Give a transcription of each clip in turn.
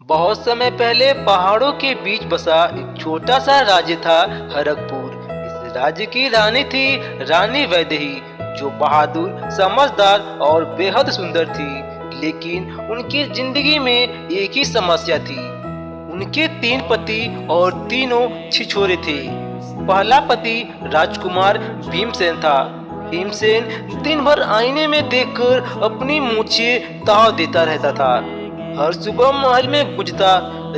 बहुत समय पहले पहाड़ों के बीच बसा एक छोटा सा राज्य था, हरकपुर। इस राज्य की रानी थी रानी वैदेही, जो बहादुर, समझदार और बेहद सुंदर थी। लेकिन उनकी जिंदगी में एक ही समस्या थी। उनके 3 पति और तीनों छिछोरे थे। पहला पति राजकुमार भीमसेन था। भीमसेन दिन भर आईने में देखकर अपनी मूछें ताव देता रहता था। हर सुबह महल में गुजता,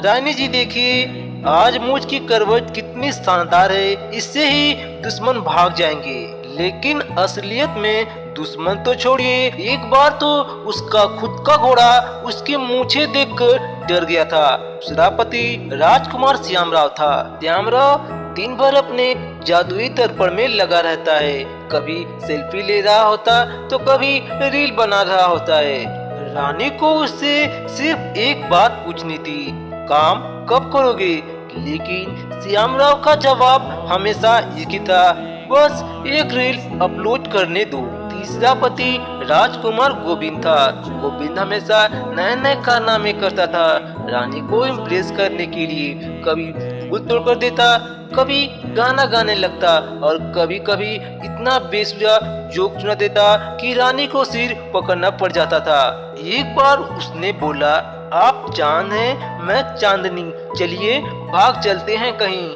रानी जी देखिए, आज मूछ की करवट कितनी शानदार है, इससे ही दुश्मन भाग जाएंगे। लेकिन असलियत में दुश्मन तो छोड़िए, एक बार तो उसका खुद का घोड़ा उसकी मूछें देखकर डर गया था। दूसरा पति राजकुमार श्यामराव था। श्यामराव दिन भर अपने जादुई दर्पण में लगा रहता है। कभी सेल्फी ले रहा होता तो कभी रील बना रहा होता है। रानी को उससे सिर्फ एक बात पूछनी थी, काम कब करोगे? लेकिन श्यामराव का जवाब हमेशा एक ही था, बस एक रील अपलोड करने दो। तीसरा पति राजकुमार गोविंद था। गोविंद हमेशा नए नए कारनामे करता था रानी को इम्प्रेस करने के लिए। कभी फूल तोड़कर देता, कभी गाना गाने लगता और कभी कभी इतना बेसुरा जोक सुना देता कि रानी को सिर पकड़ना पड़ जाता था। एक बार उसने बोला, आप चांद हैं, मैं चांदनी, चलिए भाग चलते हैं कहीं।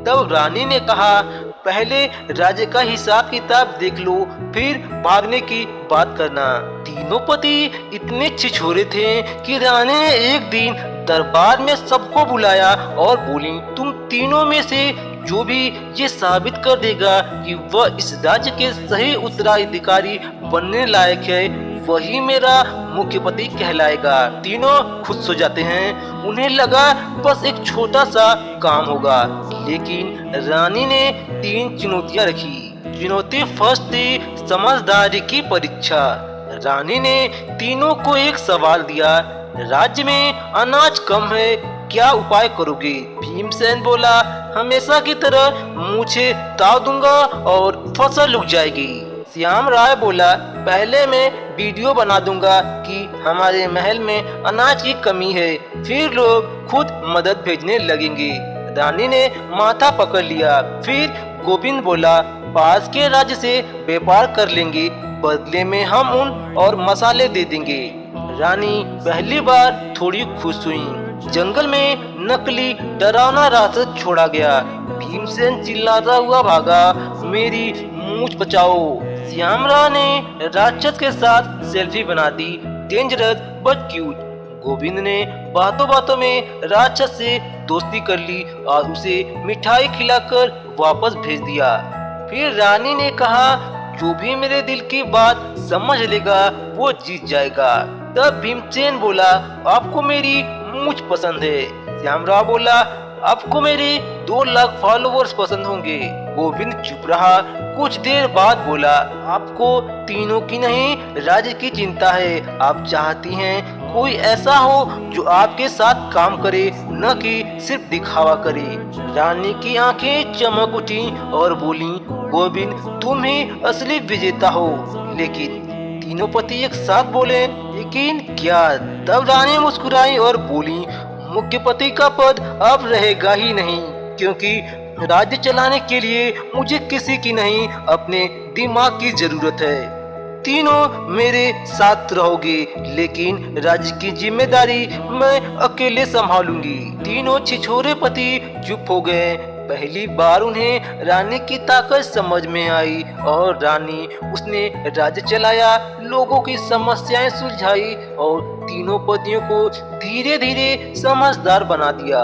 तब रानी ने कहा, पहले राज्य का हिसाब किताब देख लो, फिर भागने की बात करना। तीनों पति इतने छिछोरे थे कि रानी ने एक दिन दरबार में सबको बुलाया और बोली, तुम तीनों में से जो भी ये साबित कर देगा कि वह इस राज्य के सही उत्तराधिकारी बनने लायक है, वही मेरा मुख्य पति कहलाएगा। तीनों खुश हो जाते हैं। उन्हें लगा बस एक छोटा सा काम होगा। लेकिन रानी ने 3 चुनौतियां रखी। चुनौती फर्स्ट थी समझदारी की परीक्षा। रानी ने तीनों को एक सवाल दिया, राज्य में अनाज कम है, क्या उपाय करोगे? भीमसेन बोला, हमेशा की तरह मूछें ताव दूंगा और फसल उग जाएगी। श्याम राय बोला, पहले मैं वीडियो बना दूंगा कि हमारे महल में अनाज की कमी है, फिर लोग खुद मदद भेजने लगेंगे। रानी ने माथा पकड़ लिया। फिर गोविंद बोला, पास के राज्य से व्यापार कर लेंगे, बदले में हम उन और मसाले दे देंगे। रानी पहली बार थोड़ी खुश हुई। जंगल में नकली डरावना राक्षस छोड़ा गया। भीमसेन चिल्लाता हुआ भागा, मेरी मूछ बचाओ। श्यामराव ने राक्षस के साथ सेल्फी बना दी, डेंजरस बट क्यूट। गोविंद ने बातों बातों में राक्षस से दोस्ती कर ली और उसे मिठाई खिलाकर वापस भेज दिया। फिर रानी ने कहा, जो भी मेरे दिल की बात समझ लेगा वो जीत जाएगा। तब भीमसेन बोला, आपको मेरी मूछ पसंद है। श्यामराव बोला, आपको मेरे 2 लाख फॉलोवर्स पसंद होंगे। गोविंद चुप रहा। कुछ देर बाद बोला, आपको तीनों की नहीं, राज्य की चिंता है। आप चाहती हैं कोई ऐसा हो जो आपके साथ काम करे, न कि सिर्फ दिखावा करे। रानी की आंखें चमक उठी और बोली, गोविंद तुम ही असली विजेता हो। लेकिन तीनों पति एक साथ बोले, लेकिन क्या? तब रानी मुस्कुराई और बोली, मुख्य पति का पद अब रहेगा ही नहीं, क्योंकि राज्य चलाने के लिए मुझे किसी की नहीं, अपने दिमाग की जरूरत है। तीनों मेरे साथ रहोगे, लेकिन राज्य की जिम्मेदारी मैं अकेले संभालूंगी। तीनों छिछोरे पति चुप हो गए। पहली बार उन्हें रानी की ताकत समझ में आई और रानी उसने राज्य चलाया, लोगों की समस्याएं सुलझाई और तीनों पतियों को धीरे धीरे समझदार बना दिया।